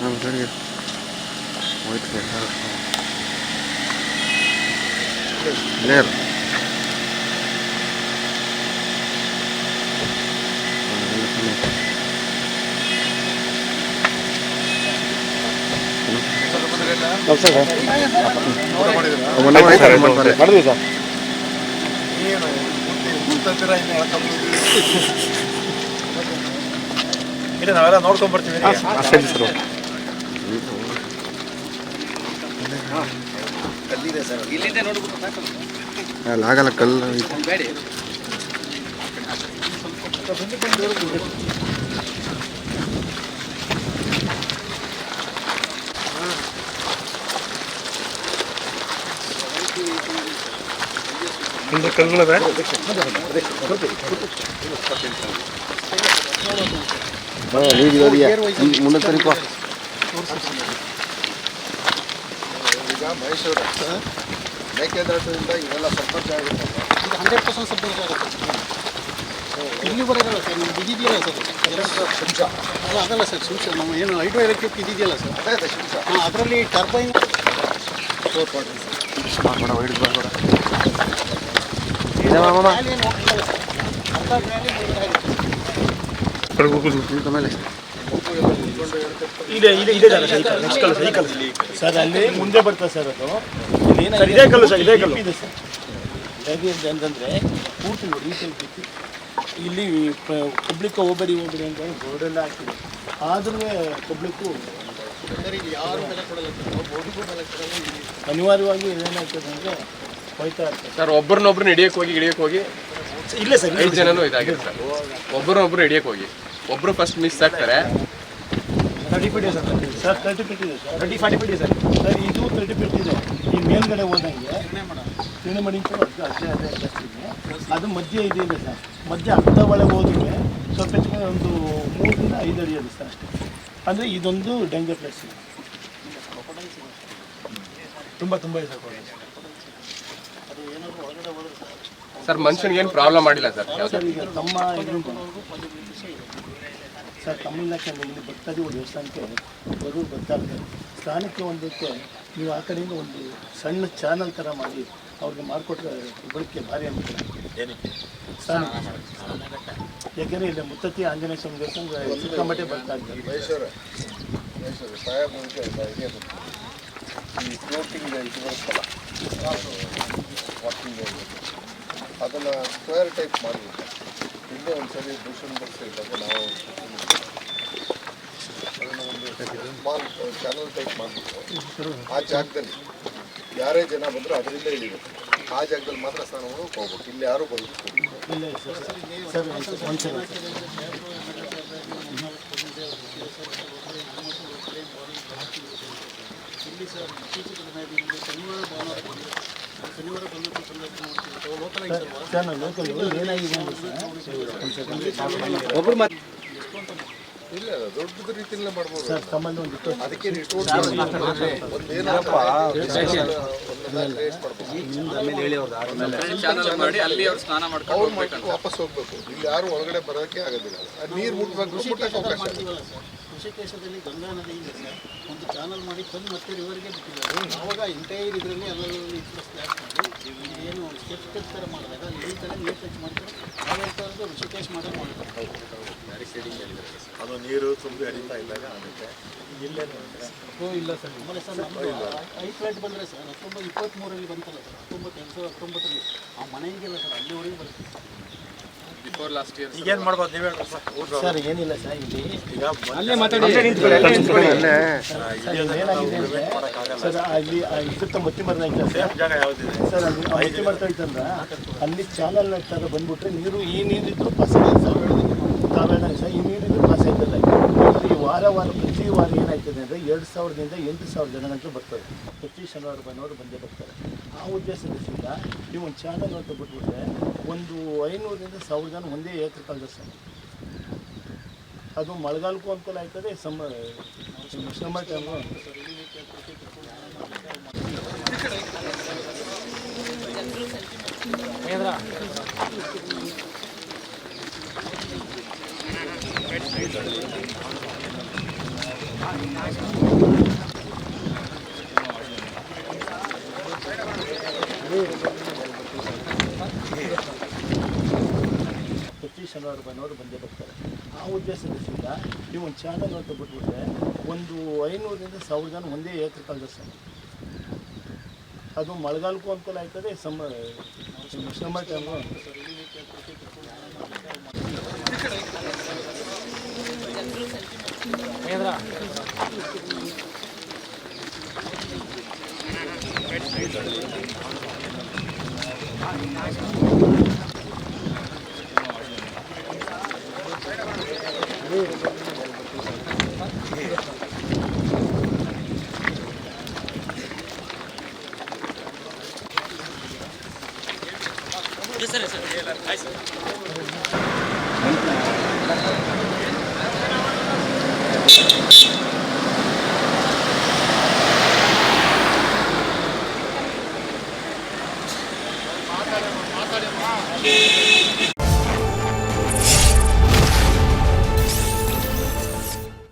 I'm going to wait for her. There. ನಾವೆಲ್ಲ ನೋಡ್ಕೊಂಡ್ ಬರ್ತೀವಿ. ಅಲ್ಲಿ ಆಗಲ್ಲ ಕಲ್ಲು ಕಲ್ಲುಗಳವೆ ಮುಂದೆ ಸರಿಪ ಈಗ ಮೈಸೂರು ಮೇಕೆದಾಟದಿಂದ ಇವೆಲ್ಲ ಸಂಪರ್ಕ ಆಗುತ್ತೆ. ಇದು 100% ಸಂಪರ್ಕ ಆಗುತ್ತೆ. ಇಲ್ಲಿವರೆಗಲ್ಲ ಸರ್, ನಿಮ್ಗೆ ಇದಿದೆಯಲ್ಲ ಸರ್ ಶುಂಠ ಅದಲ್ಲ ಸರ್ ಶುಂಠ ನಮ್ಮ ಏನು ಹೈಡ್ರೋ ಎಲೆಕ್ಟ್ರಿಕ್ ಇದಿದೆಯಲ್ಲ ಸರ್ ಅದೇ ಶುಂಠ ಅದರಲ್ಲಿ ಟರ್ಬೈನ್ ಸರ್ ಅಲ್ಲಿ ಮುಂದೆ ಬರ್ತದೆ ಸರ್. ಅದು ಇದೇ ಕಲ್ಲು ಸರ್, ಇದೇ ಕಲ್ಲು ಇದೆ ಸರ್. ಹೇಗೆ ಅಂತಂದರೆ ಪೂರ್ತಿ ನೋಡಿ ಈ ಟೈಪ್ ಇತ್ತು. ಇಲ್ಲಿ ಪಬ್ಲಿಕ್ ಹೋಗಬೇಡಿ ಅಂತ ಬೋರ್ಡೆಲ್ಲ ಹಾಕಿದೆ. ಆದ್ರೂ ಪಬ್ಲಿಕ್ಕು ಯಾರು ಬೆಲೆ ಕೊಡಲ್ಲ ಅನಿವಾರ್ಯವಾಗಿ ಏನಾಗ್ತದೆ ಅಂದರೆ ಹೋಯ್ತಾ ಇರ್ತದೆ ಸರ್. ಒಬ್ಬರನ್ನೊಬ್ರನ್ನ ಹಿಡಿಯಕ್ಕೆ ಹೋಗಿ ಇಲ್ಲ ಸರ್ 5 ಜನನೂ ಇದಾಗಿದೆ ಸರ್. ಒಬ್ಬರನ್ನೊಬ್ರು ಹಿಡಿಯಕ್ಕೆ ಹೋಗಿ ಒಬ್ಬರು ಫಸ್ಟ್ ಮಿಸ್ ಆಗ್ತಾರೆ. 30 ಫೀಟ್ ಇದೆ ಸರ್. 30 ಫೀಟ್ ಇದೆ ಸರ್. 40 ಫೀಟ್ ಇದೆ ಸರ್. ಸರ್ ಇದು 30 ಫೀಟ್ ಇದೆ. ಈ ಮೇಲ್ಗಡೆ ಹೋದಂಗೆ ತಿಣೆ ಮಡಿ ಅದೇ ಜಾಸ್ತಿ ಇದೆ. ಅದು ಮಧ್ಯೆ ಇದೆ ಸರ್. ಮಧ್ಯೆ ಅರ್ಧ ಒಳಗೆ ಹೋದ್ರೆ ಸ್ವಲ್ಪ ಹೆಚ್ಚು ಒಂದು 3 ರಿಂದ 5 ಅಡಿ ಇದೆ ಸರ್ ಅಷ್ಟೇ. ಅಂದರೆ ಇದೊಂದು ಡೇಂಜರ್ ಪ್ಲೇಸ್ ಇದೆ. ತುಂಬ ಇದೆ ಸರ್. ಸರ್ ಮನುಷ್ಯನಿಗೆ ಏನು ಪ್ರಾಬ್ಲಮ್ ಮಾಡಿಲ್ಲ ಸರ್. ಸರ್ ಈಗ ತಮ್ಮ ಇದು ಸರ್ ತಮ್ಮ ಇಲಾಖೆಯಿಂದ ಇಲ್ಲಿ ಭಕ್ತಾದಿಗಳು ದೇವಸ್ಥಾನಕ್ಕೆ ಬರೋರು ಬರ್ತಾ ಇರ್ತಾರೆ. ಸ್ಥಾನಕ್ಕೆ ಒಂದಕ್ಕೆ ನೀವು ಆ ಕಡೆಯಿಂದ ಒಂದು ಸಣ್ಣ ಚಾನಲ್ ಥರ ಮಾಡಿ ಅವ್ರಿಗೆ ಮಾಡಿಕೊಟ್ರೆ ಬಳಕೆ ಭಾರಿ ಅನುಕೂಲ. ಏನಕ್ಕೆ ಸ್ಥಾನ ಯಾಕೆಂದರೆ ಇಲ್ಲಿ ಮುತ್ತತ್ತಿ ಆಂಜನೇಯ ಸ್ವಾಮಿ ದೇವಸ್ಥಾನ ಸಿಕ್ಕಾಮಟ್ಟೆ ಬರ್ತಾ ಇದ್ದಾರೆ. ಮೈಸೂರು ಸಾಹೇಬ್ ಈ ಫ್ಲೋಟಿಂಗ್ ಇದು ಬರುತ್ತಲ್ಲ ವಾಕಿಂಗ್ ಅದನ್ನು ಸ್ಕ್ವೇರ್ ಟೈಪ್ ಮಾಡಬೇಕು. ಹಿಂದೆ ಒಂದ್ಸರಿ ಭೂಷಣ್ ಬರ್ಸಿದ್ದಾಗ ನಾವು ಅದನ್ನು ಒಂದು ಸ್ಮಾಲ್ ಚಾನಲ್ ಟೈಪ್ ಮಾಡಬೇಕು. ಆ ಜಾಗದಲ್ಲಿ ಯಾರೇ ಜನ ಬಂದರೂ ಅದರಿಂದ ಇಳಿಬೇಕು. ಆ ಜಾಗದಲ್ಲಿ ಮಾತ್ರ ಸ್ನಾನ ಮಾಡೋಕೆ ಹೋಗ್ಬೇಕು. ಇಲ್ಲಿ ಯಾರೂ ಬರೋದಕ್ಕೆ ಇಲ್ಲಿ ಸರ್ ಇತ್ತೀಚೆಗೆ ಶನಿವಾರ ಬಂದು ಲೋಕಲ್ ಒಬ್ಬರು ಇಲ್ಲ ದೊಡ್ಡದ ರೀತಿಯಲ್ಲೇ ಮಾಡ್ಬೋದು. ಸರ್ ತಮ್ಮಲ್ಲಿ ಒಂದು ಅದಕ್ಕೆ ವಾಪಸ್ ಹೋಗ್ಬೇಕು. ಇಲ್ಲಿ ಯಾರು ಒಳಗಡೆ ಬರೋಕ್ಕೆ ಆಗೋದಿಲ್ಲ. ನೀರು ಮುಟ್ಟಕ್ಕೆ ಅವಕಾಶ ಋಷಿಕೇಶದಲ್ಲಿ ಗಂಗಾ ನದಿಯಿಂದ ಸರ್ ಒಂದು ಚಾನಲ್ ಮಾಡಿ ತಂದು ಮತ್ತೆ ರಿವರ್ಗೆ ಬಿಟ್ಟಿದ್ದಾರೆ. ಆವಾಗ ಇಂಟೈರ್ ಇದರಲ್ಲಿ ಎಲ್ಲರಲ್ಲಿ ಸ್ಲ್ಯಾಪ್ ಮಾಡಿ ಏನು ಸ್ಟೆಪ್ ಥರ ಮಾಡಿದಾಗ ಅಲ್ಲಿ ಈ ಥರ ನೀರು ಟಚ್ ಮಾಡ್ತಾರೆ. ಆವಾಗ ಋಷಿಕೇಶ್ ಮಾಡೋದು ಮಾಡ್ತಾರೆ. ಅದು ನೀರು ತುಂಬಿ ಹರಿತಾ ಇದ್ದಾಗ ಆಗುತ್ತೆ. ಇಲ್ಲೇನು ಇಲ್ಲ ಸರ್. ಆಮೇಲೆ ಸರ್ ನಮ್ಮದು ಐಫ್ಲೈಟ್ ಬಂದರೆ ಸರ್ 1923ರಲ್ಲಿ ಬಂತಲ್ಲ ಸರ್. 2019ರಲ್ಲಿ ಆ ಮನೆಗೆಲ್ಲ ಸರ್ ಅಲ್ಲಿವರೆಗೆ ಬರುತ್ತೆ. ಬಿಫೋರ್ ಲಾಸ್ಟ್ ಇಯರ್ ಈಗೇನು ಮಾಡ್ಬೋದು ನೀವೇ ಸರ್? ಏನಿಲ್ಲ ಸರ್. ಇಲ್ಲಿ ಈಗ ಅಲ್ಲೇ ಸರ್ ಅಲ್ಲಿ ಸುತ್ತ ಮತ್ತಿ ಮರ ಐತೆ ಜಾಗ ಯಾವುದಿದೆ ಸರ್. ಅಲ್ಲಿ ಮತ್ತಿ ಮರ ಐತಂದ್ರೆ ಅಲ್ಲಿ ಚಾನಲ್ ಥರ ಬಂದ್ಬಿಟ್ರೆ ನೀರು ಈ ನೀರಿದ್ದು ಪಾಸ್ ಆಗಿದೆ ಸರ್. ತಾವೇನಾಗ ಸರ್ ಈ ನೀರಿದ್ದು ಪಾಸ್ ಆಯ್ತಲ್ಲ. ಈ ವಾರ ಪ್ರತಿ ವಾರ ಏನಾಯ್ತದೆ ಅಂದರೆ 2000ದಿಂದ 8000 ಜನ ಗಂಟು ಬರ್ತಾರೆ. ಪ್ರತಿ ಶನಿವಾರ ಭಾನುವಾರ ಬಂದೇ ಬರ್ತಾರೆ. ಆ ಉದ್ದೇಶದಿಂದ ನೀವು ಒಂದು ಚಾನಲ್ ಅಂತ ಬಿಟ್ಬಿಟ್ರೆ ಒಂದು 500ರಿಂದ 1000 ಜನ ಒಂದೇ ಏಕಕಾಲದ ಸರ್. ಅದು ಮಳೆಗಾಲಕ್ಕೂ ಅನುಕೂಲ ಆಯ್ತದೆ, ಸಮ್ಮರ್ ಟೈಮು ಪ್ರತಿ ಶನಿವಾರ ಭಾನುವಾರ ಬಂದೇ ಬರ್ತಾರೆ. ಆ ಉದ್ದೇಶದಿಂದ ನೀವು ಒಂದು ಚಾನಲ್ ಅಂತ ಬಿಟ್ಬಿಟ್ರೆ ಒಂದು 500ರಿಂದ 1000 ಜನ ಒಂದೇ ಏಕಕಾಲ ದರ್ಶನ. ಅದು ಮಳೆಗಾಲಕ್ಕೂ ಅನುಕೂಲ ಆಗ್ತದೆ, ಸಮ್ಮರ್ ಟೈಮ್ಗೂ ಮಾತಾಡಿ